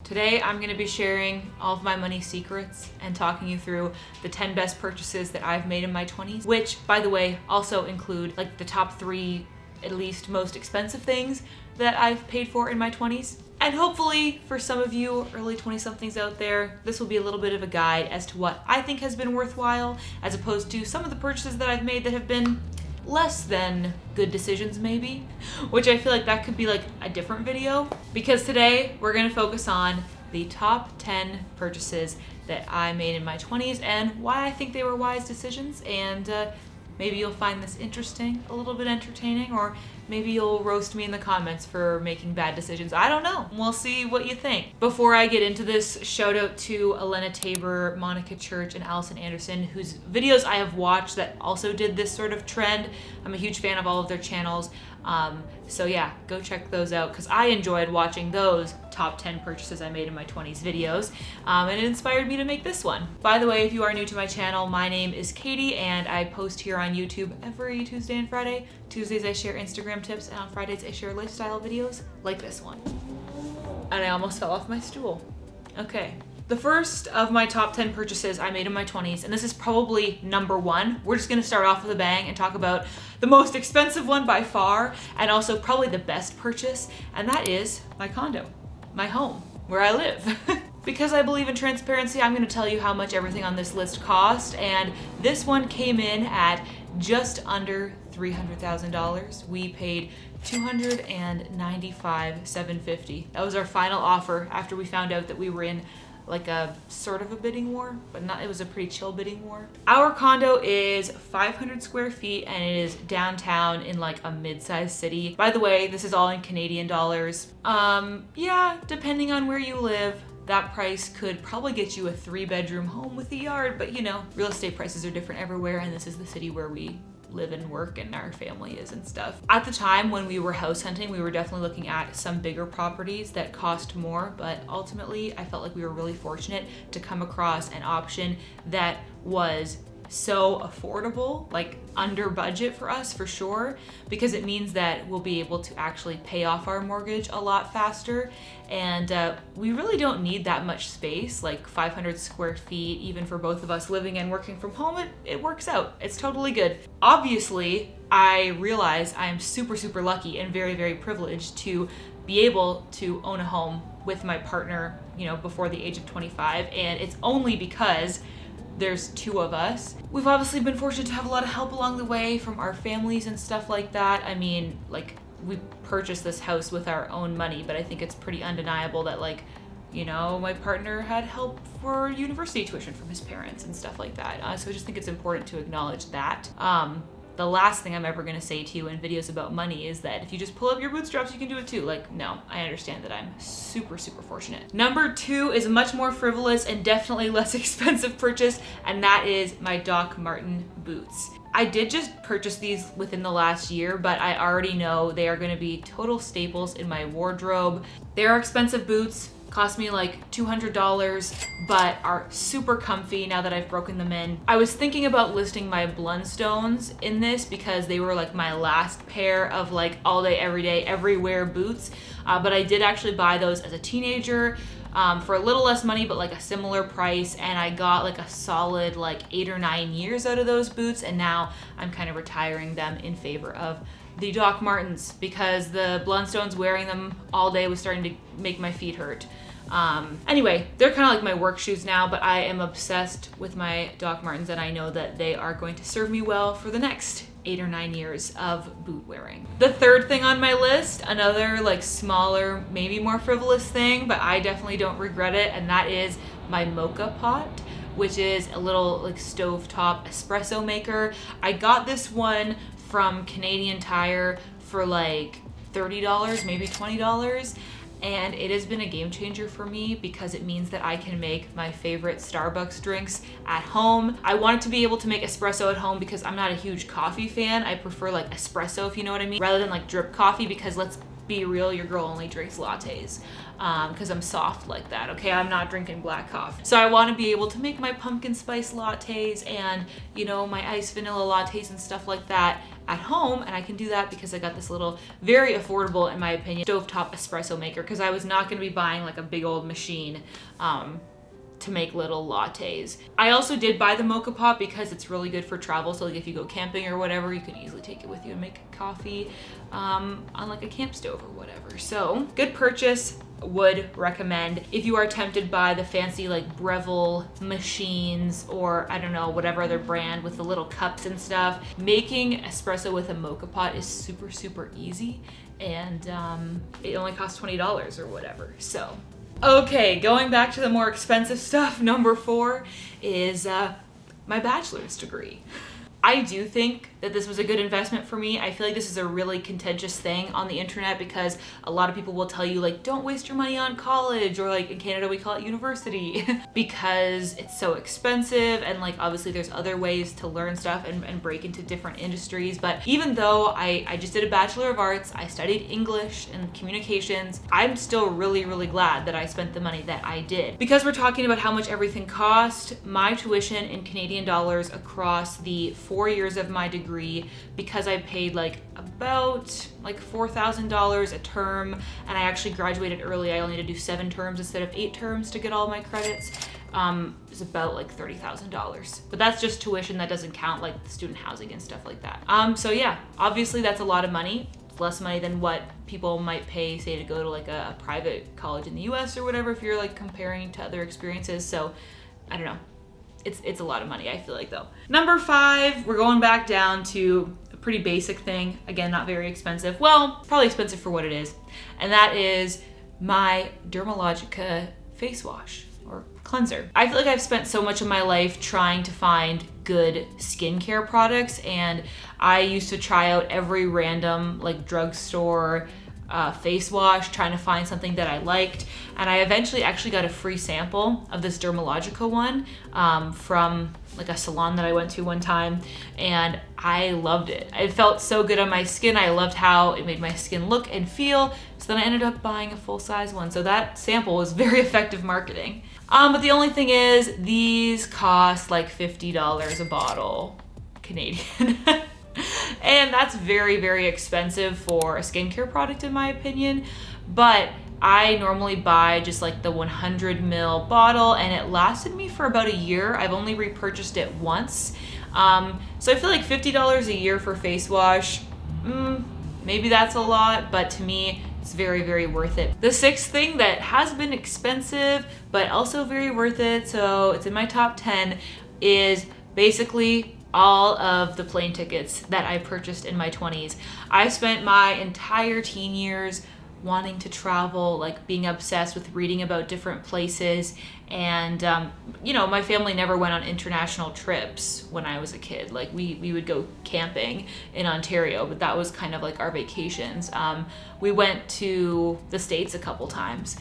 Today I'm going to be sharing all of my money secrets and talking you through the 10 best purchases that I've made in my 20s, which, by the way, also include like the top 3 at least most expensive things that I've paid for in my 20s. And hopefully for some of you early 20-somethings out there, this will be a little bit of a guide as to what I think has been worthwhile, as opposed to some of the purchases that I've made that have been less than good decisions maybe, which I feel like that could be like a different video, because today we're gonna focus on the top 10 purchases that I made in my 20s and why I think they were wise decisions. And maybe you'll find this interesting, a little bit entertaining, or maybe you'll roast me in the comments for making bad decisions. I don't know. We'll see what you think. Before I get into this, shout out to Elena Tabor, Monica Church, and Allison Anderson, whose videos I have watched that also did this sort of trend. I'm a huge fan of all of their channels. So yeah, go check those out because I enjoyed watching those top 10 purchases I made in my 20s videos, and it inspired me to make this one. By the way, if you are new to my channel, my name is Katie and I post here on YouTube every Tuesday and Friday. Tuesdays I share Instagram tips and on Fridays I share lifestyle videos like this one. And I almost fell off my stool. Okay. The first of my top 10 purchases I made in my 20s, and this is probably number 1. We're just gonna start off with a bang and talk about the most expensive one by far, and also probably the best purchase, and that is my condo, my home, where I live. Because I believe in transparency, I'm gonna tell you how much everything on this list cost, and this one came in at just under $300,000. We paid $295,750. That was our final offer after we found out that we were in like a sort of a bidding war, but not, it was a pretty chill bidding war. Our condo is 500 square feet and it is downtown in like a mid-sized city. By the way, this is all in Canadian dollars. Yeah, depending on where you live, that price could probably get you a 3-bedroom home with a yard, but you know, real estate prices are different everywhere, and this is the city where we live and work and our family is and stuff. At the time when we were house hunting, we were definitely looking at some bigger properties that cost more, but ultimately I felt like we were really fortunate to come across an option that was so affordable, like under budget for us for sure, because it means that we'll be able to actually pay off our mortgage a lot faster. And we really don't need that much space, like 500 square feet, even for both of us living and working from home, it works out. It's totally good. Obviously, I realize I'm super, super lucky and very, very privileged to be able to own a home with my partner, you know, before the age of 25. And it's only because there's 2 of us. We've obviously been fortunate to have a lot of help along the way from our families and stuff like that. I mean, like, we purchased this house with our own money, but I think it's pretty undeniable that, like, you know, my partner had help for university tuition from his parents and stuff like that. So I just think it's important to acknowledge that. The last thing I'm ever gonna say to you in videos about money is that if you just pull up your bootstraps, you can do it too. Like, no, I understand that I'm super, super fortunate. Number 2 is a much more frivolous and definitely less expensive purchase, and that is my Dr Martens boots. I did just purchase these within the last year, but I already know they are gonna be total staples in my wardrobe. They are expensive boots. Cost me like $200, but are super comfy now that I've broken them in. I was thinking about listing my Blundstones in this because they were like my last pair of like all day, every day, everywhere boots. But I did actually buy those as a teenager for a little less money, but like a similar price. And I got like a solid like 8 or 9 years out of those boots. And now I'm kind of retiring them in favor of the Dr Martens because the Blundstones, wearing them all day was starting to make my feet hurt. Anyway, they're kind of like my work shoes now, but I am obsessed with my Dr Martens and I know that they are going to serve me well for the next 8 or 9 years of boot wearing. The third thing on my list, another like smaller, maybe more frivolous thing, but I definitely don't regret it, and that is my mocha pot, which is a little like stovetop espresso maker. I got this one from Canadian Tire for like $30, maybe $20. And it has been a game changer for me because it means that I can make my favorite Starbucks drinks at home. I wanted to be able to make espresso at home because I'm not a huge coffee fan. I prefer like espresso, if you know what I mean, rather than like drip coffee, because let's be real, your girl only drinks lattes. because I'm soft like that, okay? I'm not drinking black coffee. So I want to be able to make my pumpkin spice lattes and, you know, my iced vanilla lattes and stuff like that at home, and I can do that because I got this little, very affordable in my opinion, stovetop espresso maker, because I was not going to be buying like a big old machine to make little lattes. I also did buy the mocha pot because it's really good for travel. So like if you go camping or whatever, you can easily take it with you and make coffee on like a camp stove or whatever. So good purchase, would recommend. If you are tempted by the fancy like Breville machines or I don't know, whatever other brand with the little cups and stuff, making espresso with a mocha pot is super, super easy. And it only costs $20 or whatever. So okay, going back to the more expensive stuff, number 4 is my bachelor's degree. I do think that this was a good investment for me. I feel like this is a really contentious thing on the internet because a lot of people will tell you like, don't waste your money on college, or like in Canada we call it university because it's so expensive, and like obviously there's other ways to learn stuff and break into different industries. But even though I just did a Bachelor of Arts, I studied English and communications, I'm still really, really glad that I spent the money that I did. Because we're talking about how much everything cost, my tuition in Canadian dollars across the 4 years of my degree, because I paid like about like $4,000 a term, and I actually graduated early. I only had to do 7 terms instead of 8 terms to get all my credits. It's about like $30,000, but that's just tuition. That doesn't count like the student housing and stuff like that. So yeah, obviously that's a lot of money. It's less money than what people might pay, say, to go to like a private college in the US or whatever, if you're like comparing to other experiences. So I don't know. It's a lot of money, I feel like, though. Number 5, we're going back down to a pretty basic thing. Again, not very expensive. Well, probably expensive for what it is. And that is my Dermalogica face wash or cleanser. I feel like I've spent so much of my life trying to find good skincare products, and I used to try out every random like drugstore face wash, trying to find something that I liked. And I eventually actually got a free sample of this Dermalogica one from like a salon that I went to one time, and I loved it. It felt so good on my skin. I loved how it made my skin look and feel. So then I ended up buying a full-size one. So that sample was very effective marketing. But the only thing is, these cost like $50 a bottle Canadian. And that's very, very expensive for a skincare product in my opinion. But I normally buy just like the 100 ml bottle, and it lasted me for about a year. I've only repurchased it once. So I feel like $50 a year for face wash, maybe that's a lot, but to me, it's very, very worth it. The 6th thing that has been expensive, but also very worth it, so it's in my top 10, is basically all of the plane tickets that I purchased in my 20s. I spent my entire teen years wanting to travel, like being obsessed with reading about different places. And, you know, my family never went on international trips when I was a kid. Like we would go camping in Ontario, but that was kind of like our vacations. We went to the States a couple times.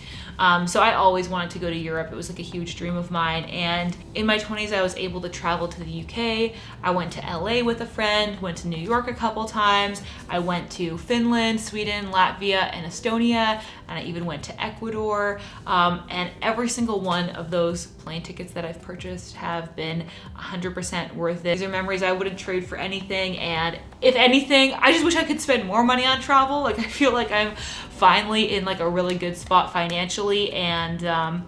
So I always wanted to go to Europe. It was like a huge dream of mine. And in my 20s, I was able to travel to the UK. I went to LA with a friend, went to New York a couple times. I went to Finland, Sweden, Latvia, and Estonia. And I even went to Ecuador. And every single one of those plane tickets that I've purchased have been 100% worth it. These are memories I wouldn't trade for anything. And if anything, I just wish I could spend more money on travel. Like I feel like I'm finally in like a really good spot financially, and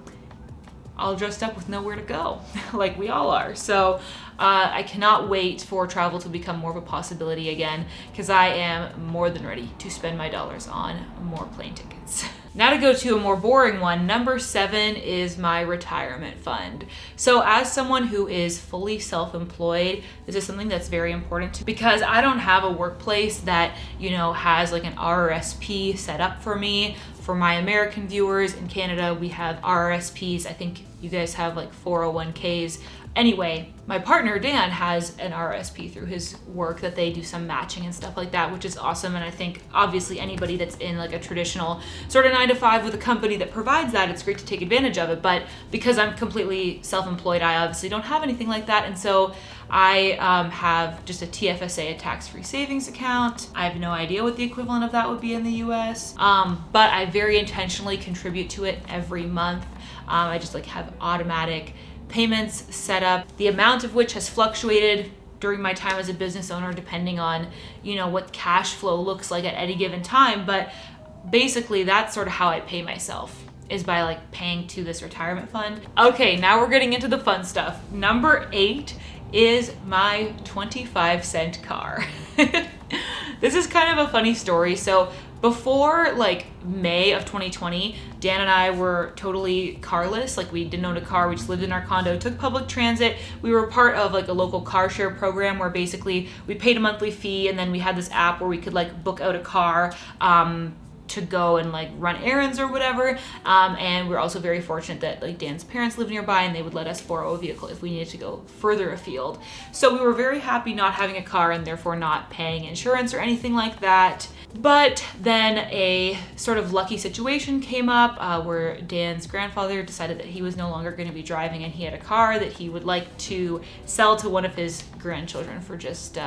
all dressed up with nowhere to go, like we all are. So I cannot wait for travel to become more of a possibility again, because I am more than ready to spend my dollars on more plane tickets. Now to go to a more boring one, number 7 is my retirement fund. So as someone who is fully self-employed, this is something that's very important to me, because I don't have a workplace that, you know, has like an RRSP set up for me. For my American viewers, in Canada, we have RRSPs. I think you guys have like 401ks. Anyway, my partner Dan has an RSP through his work that they do some matching and stuff like that, which is awesome. And I think obviously anybody that's in like a traditional sort of 9-to-5 with a company that provides that, it's great to take advantage of it. But because I'm completely self-employed, I obviously don't have anything like that. And so I have just a TFSA, a tax-free savings account. I have no idea what the equivalent of that would be in the US, but I very intentionally contribute to it every month. I just like have automatic payments set up, the amount of which has fluctuated during my time as a business owner depending on, you know, what cash flow looks like at any given time. But basically that's sort of how I pay myself, is by like paying to this retirement fund. Okay, now we're getting into the fun stuff. Number 8 is my 25-cent car. This is kind of a funny story. So before like May of 2020, Dan and I were totally carless. Like we didn't own a car. We just lived in our condo, took public transit. We were part of like a local car share program where basically we paid a monthly fee, and then we had this app where we could like book out a car to go and like run errands or whatever. And we're also very fortunate that like Dan's parents live nearby and they would let us borrow a vehicle if we needed to go further afield. So we were very happy not having a car and therefore not paying insurance or anything like that. But then a sort of lucky situation came up where Dan's grandfather decided that he was no longer going to be driving, and he had a car that he would like to sell to one of his grandchildren for just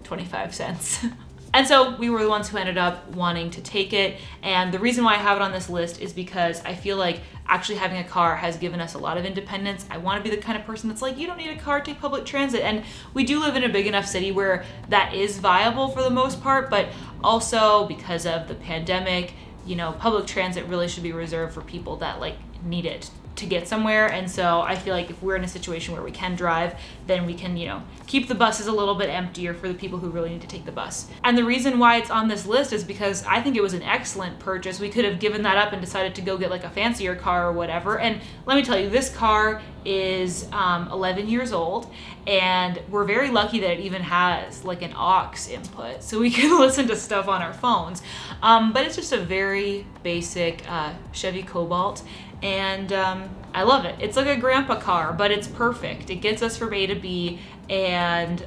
25 cents. And so we were the ones who ended up wanting to take it. And the reason why I have it on this list is because I feel like actually having a car has given us a lot of independence. I want to be the kind of person that's like, you don't need a car, take public transit. And we do live in a big enough city where that is viable for the most part, but also because of the pandemic, you know, public transit really should be reserved for people that like need it to get somewhere. And so I feel like if we're in a situation where we can drive, then we can, you know, keep the buses a little bit emptier for the people who really need to take the bus. And the reason why it's on this list is because I think it was an excellent purchase. We could have given that up and decided to go get like a fancier car or whatever. And let me tell you, this car is 11 years old, and we're very lucky that it even has like an aux input, so we can listen to stuff on our phones. But it's just a very basic Chevy Cobalt, and I love it. It's like a grandpa car, but it's perfect. It gets us from A to B, and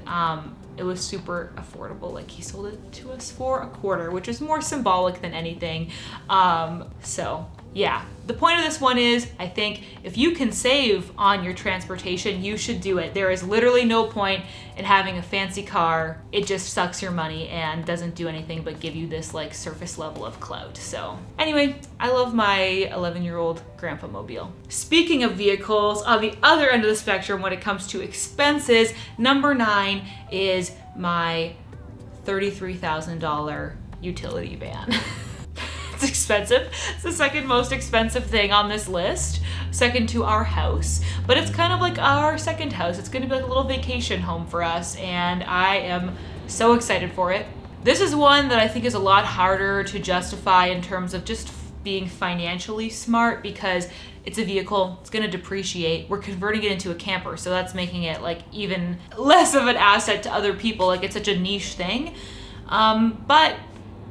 it was super affordable. Like he sold it to us for $0.25, which is more symbolic than anything. So yeah, the point of this one is, I think if you can save on your transportation, you should do it. There is literally no point in having a fancy car. It just sucks your money and doesn't do anything but give you this like surface level of clout. So anyway, I love my 11-year-old grandpa mobile. Speaking of vehicles, on the other end of the spectrum when it comes to expenses, number 9 is my $33,000 utility van. It's expensive. It's the second most expensive thing on this list, second to our house, but it's kind of like our second house. It's going to be like a little vacation home for us, and I am so excited for it. This is one that I think is a lot harder to justify in terms of just being financially smart, because it's a vehicle, it's going to depreciate. We're converting it into a camper, so that's making it like even less of an asset to other people. Like it's such a niche thing. But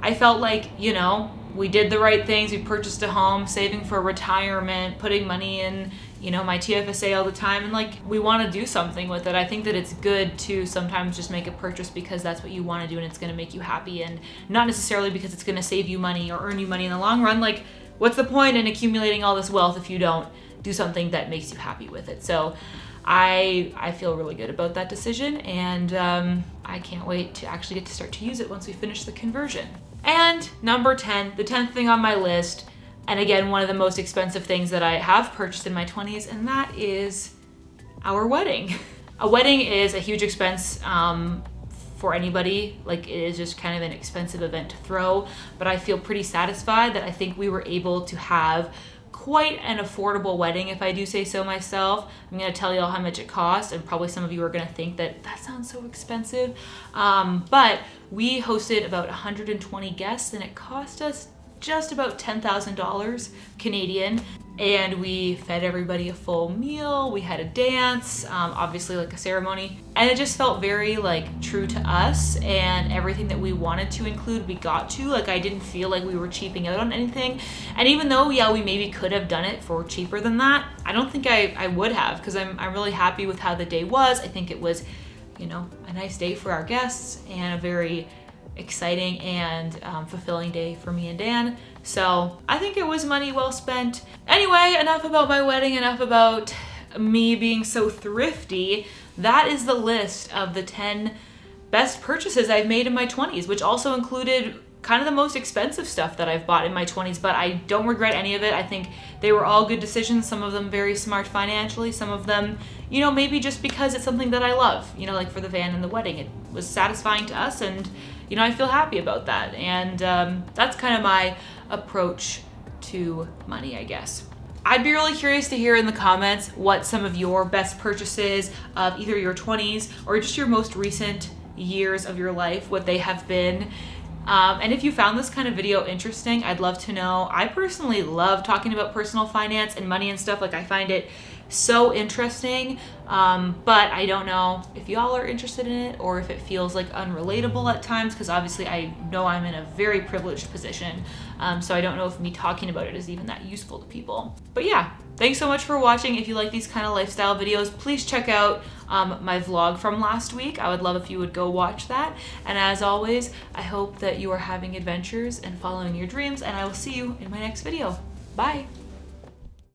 I felt like, you know, we did the right things. We purchased a home, saving for retirement, putting money in, you know, my TFSA all the time, and like we want to do something with it. I think that it's good to sometimes just make a purchase because that's what you want to do and it's going to make you happy, and not necessarily because it's going to save you money or earn you money in the long run. Like, what's the point in accumulating all this wealth if you don't do something that makes you happy with it? So I feel really good about that decision, and I can't wait to actually get to start to use it once we finish the conversion. And number 10, the 10th thing on my list, and again, one of the most expensive things that I have purchased in my 20s, and that is our wedding. A wedding is a huge expense for anybody. Like, it is just kind of an expensive event to throw, but I feel pretty satisfied that I think we were able to have quite an affordable wedding, if I do say so myself. I'm going to tell you all how much it cost, and probably some of you are going to think that sounds so expensive. But we hosted about 120 guests, and it cost us just about $10,000 Canadian. And we fed everybody a full meal. We had a dance, obviously like a ceremony. And it just felt very like true to us, and everything that we wanted to include, we got to. Like, I didn't feel like we were cheaping out on anything. And even though, yeah, we maybe could have done it for cheaper than that, I don't think I would have, because I'm really happy with how the day was. I think it was, you know, a nice day for our guests and a very exciting and fulfilling day for me and Dan. So I think it was money well spent. Anyway, enough about my wedding, enough about me being so thrifty. that is the list of the 10 best purchases I've made in my 20s, which also included kind of the most expensive stuff that I've bought in my 20s, but I don't regret any of it. I think they were all good decisions, some of them very smart financially, some of them, you know, maybe just because it's something that I love, you know, like for the van and the wedding. It was satisfying to us, and, you know, I feel happy about that. And that's kind of my approach to money, I guess. I'd be really curious to hear in the comments what some of your best purchases of either your 20s or just your most recent years of your life, what they have been. And if you found this kind of video interesting, I'd love to know. I personally love talking about personal finance and money and stuff. Like, I find it so interesting, but I don't know if y'all are interested in it or if it feels like unrelatable at times, because obviously I know I'm in a very privileged position, so I don't know if me talking about it is even that useful to people. But yeah, thanks so much for watching. If you like these kind of lifestyle videos, please check out my vlog from last week. I would love if you would go watch that. And as always, I hope that you are having adventures and following your dreams, and I will see you in my next video. Bye.